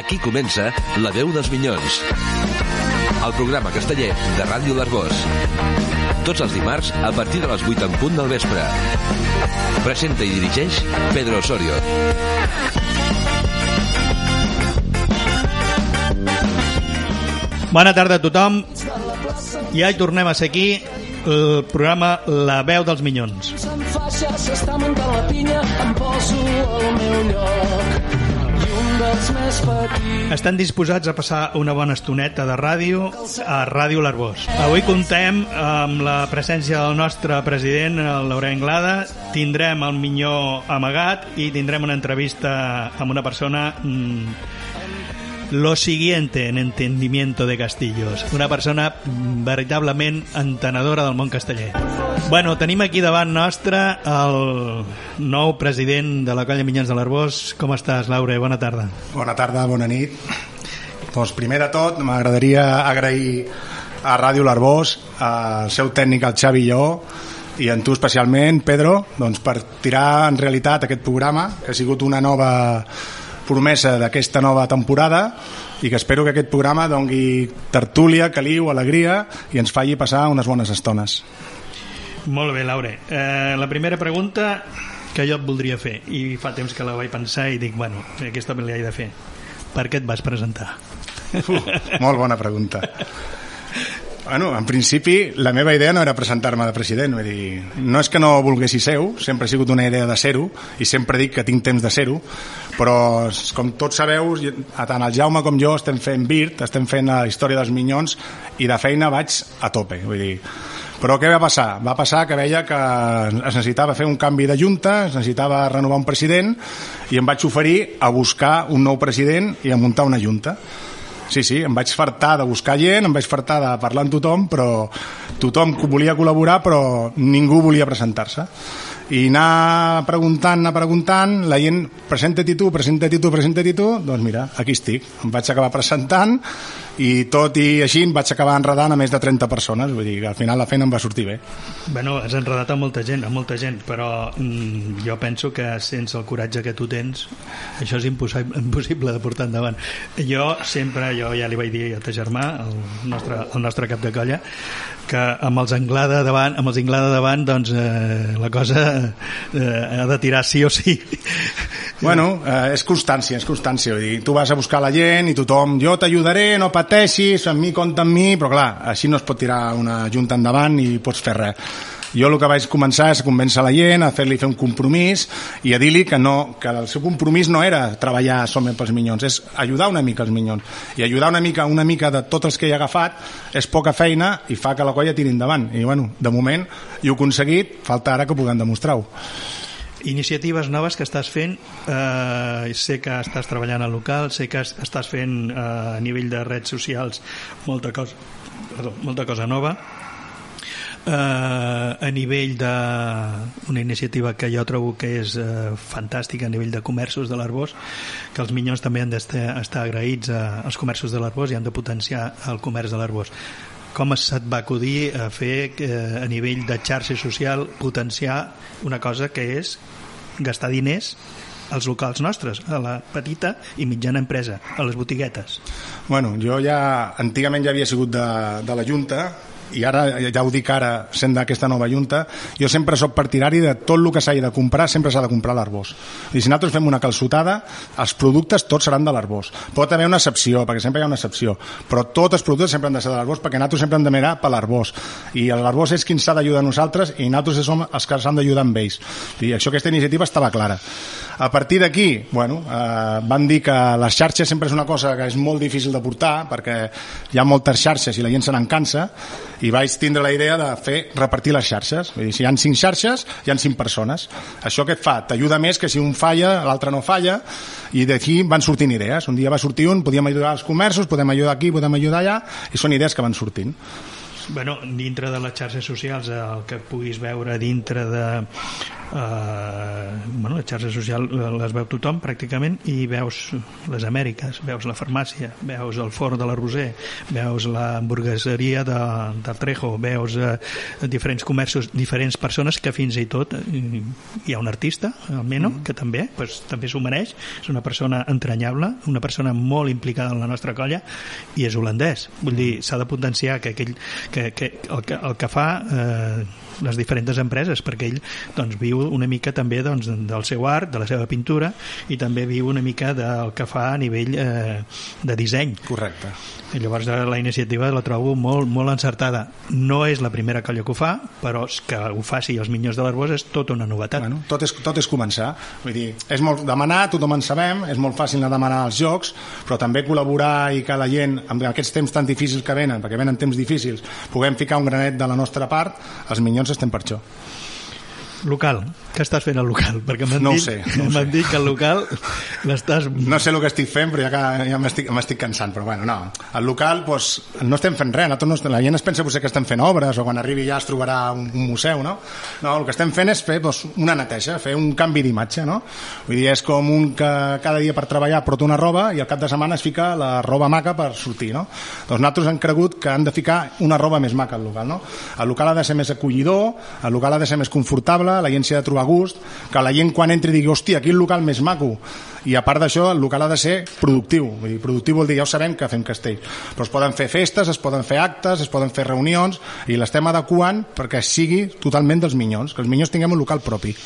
Aquí comença La veu dels Minyons, el programa casteller de Ràdio l'Arboç. Tots els dimarts a partir de les 8 en punt del vespre. Presenta i dirigeix Pedro Osorio. Bona tarda a tothom. Ja hi tornem a ser aquí, el programa La veu dels Minyons. Estan disposats a passar una bona estoneta de ràdio a Ràdio l'Arboç. Avui contem amb la presència del nostre president, el Laurent Anglada. Tindrem el Minyó amagat i tindrem una entrevista amb una persona... Lo siguiente en entendimiento de Castillos. Una persona veritablement entenedora del món casteller. Bueno, tenim aquí davant nostre el nou president de la colla Minyons de l'Arboç. Com estàs, Laure? Bona tarda. Bona tarda, bona nit. Doncs primer de tot m'agradaria agrair a Ràdio l'Arboç, al seu tècnic, el Xavi Lleó, i en tu especialment, Pedro, doncs per tirar en realitat aquest programa, que ha sigut una nova promesa d'aquesta nova temporada i que espero que aquest programa dongui tertúlia, caliu, alegria i ens faci passar unes bones estones. Molt bé, Laure. La primera pregunta que jo et voldria fer, i fa temps que la vaig pensar i dic, bueno, aquesta me l'he de fer. Per què et vas presentar? Molt bona pregunta. Bueno, en principi la meva idea no era presentar-me de president, vull dir, no és que no volguessi ser-ho, sempre ha sigut una idea de ser-ho i sempre dic que tinc temps de ser-ho, però com tots sabeu, tant el Jaume com jo estem fent BIRT, estem fent la història dels Minyons i de feina vaig a tope, vull dir. Però què va passar? Va passar que veia que es necessitava fer un canvi de junta, es necessitava renovar un president i em vaig oferir a buscar un nou president i a muntar una junta. Sí, em vaig fartar de buscar gent, em vaig fartar de parlar amb tothom, però tothom volia col·laborar, però ningú volia presentar-se. I anar preguntant, la gent, presenta-t'hi tu, doncs mira, aquí estic. Em vaig acabar presentant i tot i així em vaig acabar enredant a més de 30 persones, vull dir que al final la feina em va sortir bé. Bueno, has enredat a molta gent, però jo penso que sense el coratge que tu tens, això és impossible de portar endavant. Jo ja li vaig dir a ta germà, el nostre cap de colla, que amb els Anglada davant, doncs la cosa ha de tirar sí o sí. Bueno, és constància, vull dir, tu vas a buscar la gent i tothom, jo t'ajudaré, no pateixis, amb mi, compta amb mi, però clar, així no es pot tirar una junta endavant i pots fer res. Jo el que vaig començar és a convèncer la gent, a fer-li fer un compromís i a dir-li que el seu compromís no era treballar solament pels Minyons, és ajudar una mica els Minyons. I ajudar una mica de tots els que he agafat és poca feina i fa que la colla tiri endavant. I bueno, de moment ho he aconseguit, falta ara que ho puguem demostrar-ho. Iniciatives noves que estàs fent, sé que estàs treballant al local, sé que estàs fent a nivell de redes socials molta cosa nova. A nivell d'una iniciativa que jo trobo que és fantàstica a nivell de comerços de l'Arboç, que els Minyons també han d'estar agraïts als comerços de l'Arboç i han de potenciar el comerç de l'Arboç. Com se't va acudir a fer a nivell de xarxa social potenciar una cosa que és gastar diners als locals nostres, a la petita i mitjana empresa, a les botiguetes? Bueno, jo antigament ja havia sigut de la Junta i ara, ja ho dic ara, sent d'aquesta nova junta, jo sempre soc partidari de tot el que s'hagi de comprar, sempre s'ha de comprar a l'Arboç. I si nosaltres fem una calçotada, els productes tots seran de l'Arboç. Pot haver una excepció, perquè sempre hi ha una excepció, però tots els productes sempre han de ser de l'Arboç, perquè nosaltres sempre hem de mirar per l'Arboç. I l'Arboç és qui ens ha d'ajudar a nosaltres i nosaltres som els que s'han d'ajudar amb ells. I aquesta iniciativa estava clara. A partir d'aquí, bueno, van dir que les xarxes sempre és una cosa que és molt difícil de portar, perquè hi ha moltes xarxes i la gent se n'en cansa, i vaig tindre la idea de repartir les xarxes. Vull dir, si hi ha 5 xarxes, hi ha 5 persones. Això què et fa? T'ajuda més que si un falla, l'altre no falla, i d'aquí van sortint idees. Un dia va sortir podíem ajudar als comerços, podem ajudar aquí, podem ajudar allà, i són idees que van sortint. Bueno, dintre de les xarxes socials, el que puguis veure dintre de les xarxes socials les veu tothom pràcticament, i veus les Amèriques, veus la farmàcia, veus el forn de la Roser, veus la hamburgueseria del Trejo, veus diferents comerços, diferents persones, que fins i tot hi ha un artista, el Meno, que també s'ho mereix, és una persona entranyable, una persona molt implicada en la nostra colla, i és holandès. Vull dir, s'ha de potenciar que el que fa les diferents empreses, perquè ell doncs viu una mica també del seu art, de la seva pintura, i també viu una mica del que fa a nivell de disseny. Correcte. I llavors la iniciativa la trobo molt, molt encertada. No és la primera colla que ho fa, però que ho faci els Minyons de l'Arboç és tota una novetat. Bueno, tot és començar. Vull dir, és molt demanar, tothom en sabem, és molt fàcil de demanar als jocs, però també col·laborar i que la gent, amb aquests temps tan difícils que venen, perquè venen temps difícils, puguem ficar un granet de la nostra part, els Minyons estem per això. Local, què estàs fent al local? Perquè no ho sé. M'han dit que el local l'estàs... No sé el que estic fent, però ja m'estic cansant, però bueno, no. El local, doncs, no estem fent res, la gent es pensa potser que estem fent obres, o quan arribi ja es trobarà un museu, no? No, el que estem fent és fer una neteja, fer un canvi d'imatge, no? Vull dir, és com un que cada dia per treballar porta una roba i al cap de setmana es fica la roba maca per sortir, no? Doncs nosaltres hem cregut que han de ficar una roba més maca al local, no? El local ha de ser més acollidor, el local ha de ser més confortable, la gent s'hi ha de trobar gust, que la gent quan entri digui, hòstia, aquí el local més maco, i a part d'això el local ha de ser productiu. Vull dir, productiu vol dir, ja ho sabem que fem castell, però es poden fer festes, es poden fer actes, es poden fer reunions, i l'estem adequant perquè sigui totalment dels Minyons, que els Minyons tinguem un local propi.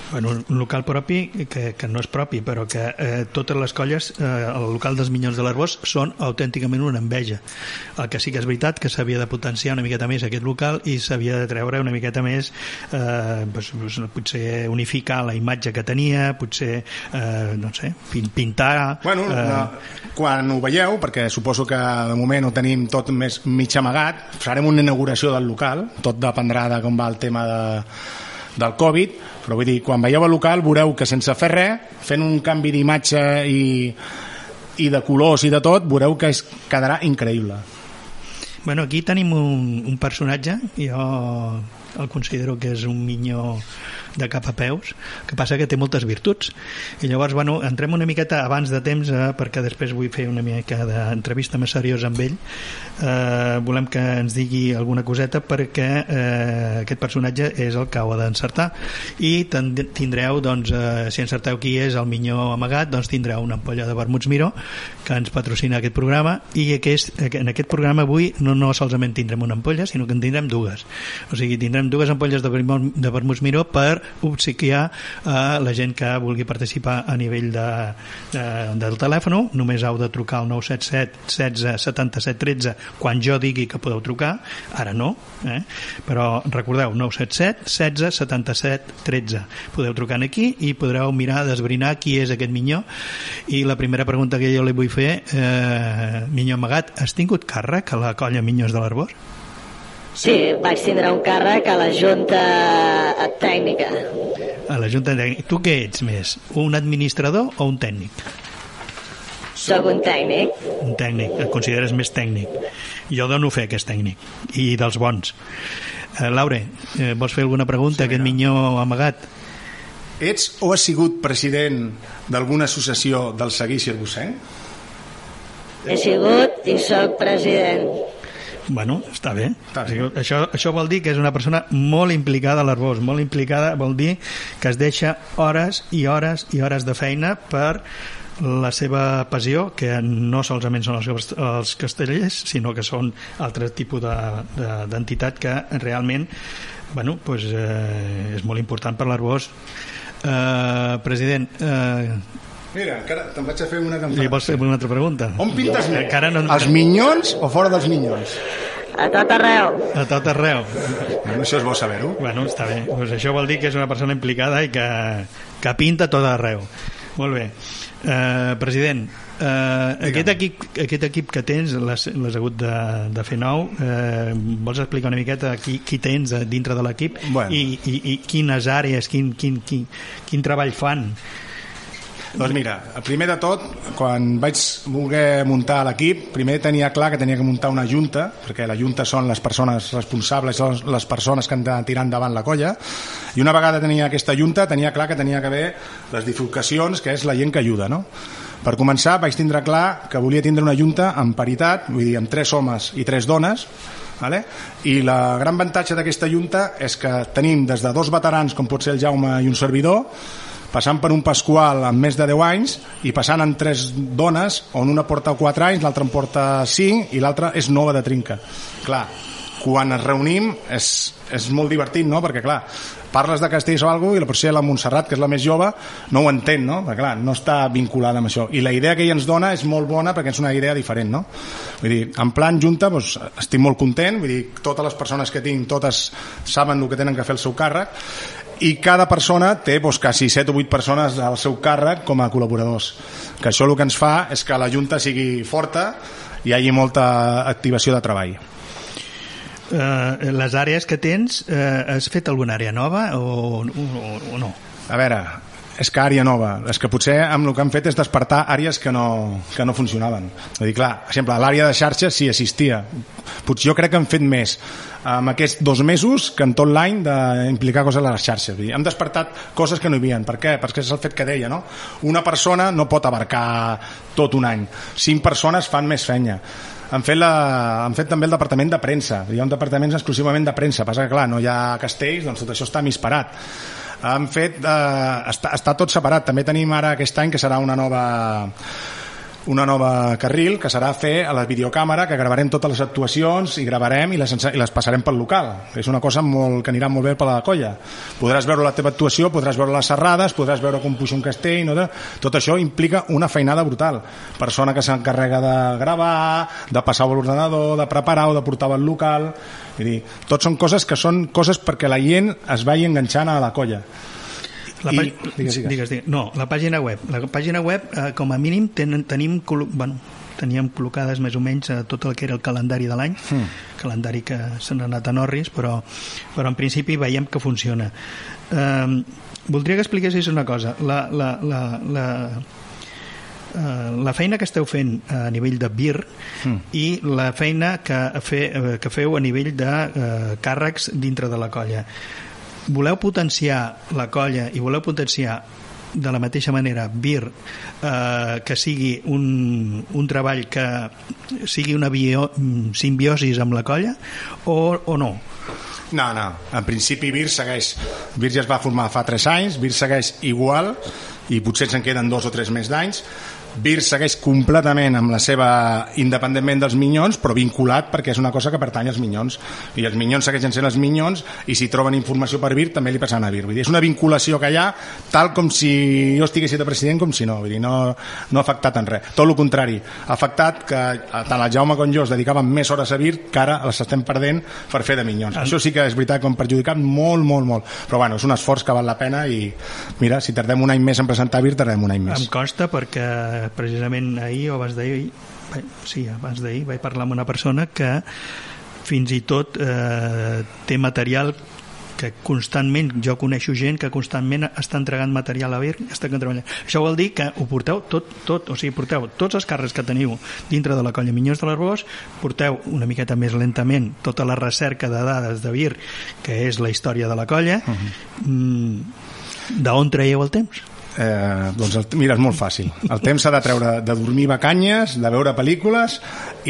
Bueno, un local propi que no és propi, però que totes les colles, el local dels Minyons de l'Arboç, són autènticament una enveja. El que sí que és veritat que s'havia de potenciar una miqueta més aquest local i s'havia de treure una miqueta més, potser unificar la imatge que tenia, potser, no sé, pintar... Bueno, quan ho veieu, perquè suposo que de moment ho tenim tot més mig amagat, farem una inauguració del local, tot dependrà de com va el tema del Covid, però vull dir, quan veieu el local veureu que sense fer res, fent un canvi d'imatge i de colors i de tot, veureu que quedarà increïble. Bueno, aquí tenim un personatge, jo el considero que és un minyó de cap a peus, que passa que té moltes virtuts, i llavors, bueno, entrem una miqueta abans de temps, perquè després vull fer una mica d'entrevista més seriosa amb ell. Volem que ens digui alguna coseta, perquè aquest personatge és el que ho ha d'encertar, i tindreu, doncs, si encerteu qui és el minyó amagat, doncs tindreu una ampolla de vermuts Miró, que ens patrocina aquest programa, i en aquest programa avui no solament tindrem una ampolla, sinó que en tindrem dues. O sigui, tindrem dues ampolles de vermuts Miró per obsequiar a la gent que vulgui participar a nivell del telèfon. Només heu de trucar al 977 16 77 13 quan jo digui que podeu trucar, ara no, però recordeu, 977 16 77 13, podeu trucar aquí i podreu mirar d'esbrinar qui és aquest minyó. I la primera pregunta que jo li vull fer, minyó amagat, has tingut càrrec a la colla Minyons de l'Arboç? Sí, vaig tindre un càrrec a la Junta Tècnica. A la Junta Tècnica. Tu què ets més? Un administrador o un tècnic? Soc un tècnic. Un tècnic, et consideres més tècnic. Jo dono fe que és tècnic, i dels bons. Laure, vols fer alguna pregunta a aquest minyó amagat? Ets o has sigut president d'alguna associació del seguici arbocenc? He sigut i soc president. Bueno, està bé. Això vol dir que és una persona molt implicada a l'Arboç, molt implicada, vol dir que es deixa hores i hores i hores de feina per la seva passió, que no solament són els castellers, sinó que són altres tipus d'entitat que realment, bueno, pues, és molt important per l'Arboç. President, mira, encara te'n vaig a fer una campanya. Li vols fer una altra pregunta? On pintes més? Els Minyons o fora dels Minyons? A tot arreu. A tot arreu. Bueno, això és bo saber-ho. Bueno, està bé. Pues això vol dir que és una persona implicada i que pinta a tot arreu. Molt bé. President, aquest equip que tens l'has hagut de fer nou. Vols explicar una miqueta qui tens dintre de l'equip? Bueno. I quines àrees, quin treball fan? Doncs mira, primer de tot, quan vaig voler muntar l'equip, primer tenia clar que tenia que muntar una junta, perquè la junta són les persones responsables, són les persones que han de tirar endavant la colla, i una vegada tenia aquesta junta, tenia clar que tenia que haver les bifurcacions, que és la gent que ajuda, no? Per començar, vaig tindre clar que volia tindre una junta en paritat, vull dir, amb 3 homes i 3 dones, vale? I la gran avantatge d'aquesta junta és que tenim des de 2 veterans, com pot ser el Jaume i un servidor, passant per un Pasqual amb més de 10 anys i passant en 3 dones, on una porta 4 anys, l'altra en porta 5 i l'altra és nova de trinca. Clar, quan ens reunim és molt divertit, no? Perquè clar, parles de castells o alguna cosa i potser la Montserrat, que és la més jove, no ho entén, no? Perquè clar, no està vinculada amb això. I la idea que ella ens dona és molt bona perquè és una idea diferent, no? Vull dir, en plan junta, doncs, estic molt content, vull dir, totes les persones que tinc, totes saben el que tenen que fer el seu càrrec, i cada persona té doncs, quasi 7 o 8 persones al seu càrrec com a col·laboradors, que això el que ens fa és que la junta sigui forta i hi hagi molta activació de treball. Les àrees que tens, has fet alguna àrea nova o no? A veure, és que àrea nova, és que potser amb el que han fet és despertar àrees que no funcionaven. Vull dir, clar, per exemple, l'àrea de xarxes sí existia, potser jo crec que han fet més amb aquests 2 mesos que en tot l'any d'implicar coses a les xarxes. Vull dir, hem despertat coses que no hi havia. Per què? Perquè és el fet que deia, no? Una persona no pot abarcar tot un any, 5 persones fan més feina. Han fet també el departament de premsa, hi ha un departament exclusivament de premsa, passa que clar, no hi ha castells, doncs tot això està mig parat. Han fet, està tot separat. També tenim ara aquest any que serà una nova carril, que serà fer a la videocàmera, que gravarem totes les actuacions i gravarem i les passarem pel local. És una cosa que anirà molt bé per la colla. Podràs veure la teva actuació, podràs veure les serrades, podràs veure com puja un castell, no? Tot això implica una feinada brutal. Persona que s'encarrega de gravar, de passar l'ordenador, de preparar o de portar al local. Vull dir, tot són coses que són coses perquè la gent es vagi enganxant a la colla. Digues. No, la pàgina web, com a mínim teníem col·locades més o menys tot el que era el calendari de l'any, calendari que s'han anat a Norris, però en principi veiem que funciona. Voldria que expliquessis una cosa. La feina que esteu fent a nivell de BIR i la feina que feu a nivell de càrrecs dintre de la colla, voleu potenciar la colla i voleu potenciar de la mateixa manera BIR, que sigui un treball que sigui una simbiosis amb la colla o no? No, en principi BIR ja es va formar fa 3 anys, BIR segueix igual i potser se'n queden 2 o 3 més d'anys. BIR segueix completament amb la seva, independentment dels Minyons, però vinculat perquè és una cosa que pertany als Minyons, i els Minyons segueixen sent els Minyons, i si troben informació per BIR també li passaran a BIR. Vull dir, és una vinculació que hi ha tal com si jo estigués de president com si no. Vull dir, no ha afectat en res, tot el contrari, ha afectat que tant el Jaume com jo es dedicaven més hores a BIR que ara les estem perdent per fer de Minyons. Això sí que és veritat que hem perjudicat molt, però bueno, és un esforç que val la pena i mira, si tardem un any més en presentar BIR, tardem un any més. Em consta perquè precisament ahir o abans d'ahir vaig parlar amb una persona que fins i tot té material que constantment, jo coneixo gent que constantment està entregant material a BIR, està treballant. Això vol dir que ho porteu tot, o sigui, porteu tots els càrrecs que teniu dintre de la colla Minyons de l'Arboç, porteu una miqueta més lentament tota la recerca de dades de BIR, que és la història de la colla. D'on traieu el temps? Doncs mira, és molt fàcil. El temps s'ha de treure de dormir bacanyes, de veure pel·lícules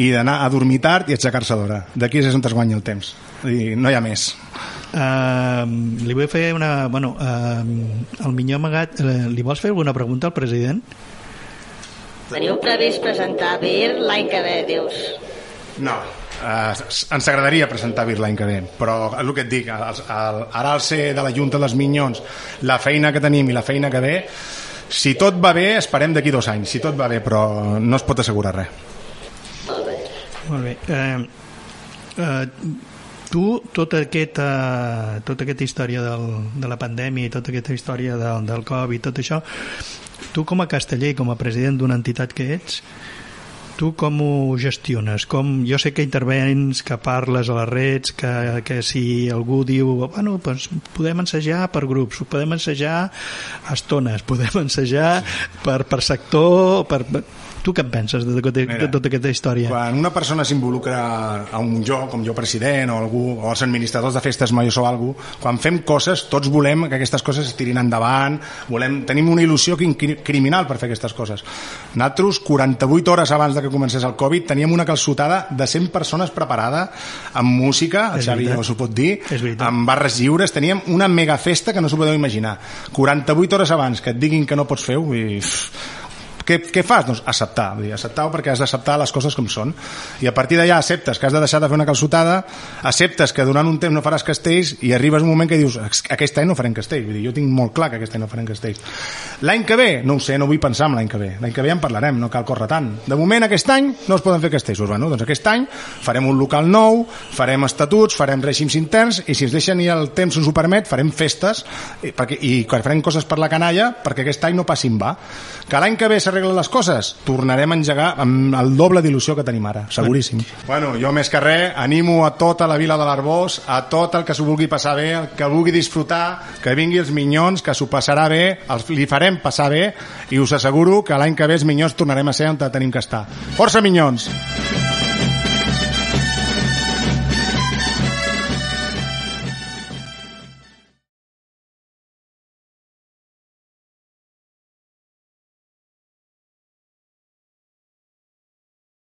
i d'anar a dormir tard i aixecar-se d'hora. D'aquí és on es guanya el temps. I no hi ha més. Li vull fer una... el Minyó Amagat, li vols fer alguna pregunta al president? Teniu previst presentar BIR l'any que ve, dius? No. Ens agradaria presentar BIR l'any que ve, però és el que et dic, ara al ser de la Junta dels Minyons, la feina que tenim i la feina que ve, si tot va bé esperem d'aquí 2 anys, si tot va bé, però no es pot assegurar res. Molt bé. Tu, tota aquesta història de la pandèmia i tota aquesta història del Covid, tot això, tu com a casteller i com a president d'una entitat que ets, Tu com ho gestiones? Jo sé que intervens, que parles a les reds, que si algú diu bueno, doncs podem ensejar per grups, podem ensejar a estones, podem ensejar per sector, Tu què en penses de tota aquesta història? Quan una persona s'involucra a un lloc, com jo president, o algú, o els administradors de festes majors o algú, quan fem coses, tots volem que aquestes coses es tirin endavant, tenim una il·lusió criminal per fer aquestes coses. Nosaltres, 48 hores abans de que comencés el Covid, teníem una calçotada de 100 persones preparada, amb música, el Xavi no s'ho pot dir, amb barres lliures, teníem una mega festa que no s'ho podeu imaginar. 48 hores abans que et diguin que no pots fer-ho, i què fas? Doncs acceptar-ho perquè has d'acceptar les coses com són, i a partir d'allà acceptes que has de deixar de fer una calçotada, acceptes que durant un temps no faràs castells, i arribes un moment que dius aquest any no farem castells. Vull dir, jo tinc molt clar que aquest any no farem castells. L'any que ve, no ho sé, no vull pensar en l'any que ve ja en parlarem, no cal córrer tant. De moment aquest any no es poden fer castells. Doncs aquest any farem un local nou, farem estatuts, farem règims interns, i si ens deixen i el temps ens ho permet, farem festes i farem coses per la canalla perquè aquest any no passi en va. Que l'any que ve s'arreglen les coses, tornarem a engegar amb el doble d'il·lusió que tenim ara, seguríssim. Bueno, jo més que res animo a tota la vila de l'Arboç, a tot el que s'ho vulgui passar bé, el que vulgui disfrutar, que vingui els Minyons, que s'ho passarà bé, li farem passar bé, i us asseguro que l'any que ve els Minyons tornarem a ser on tenim que estar. Força Minyons!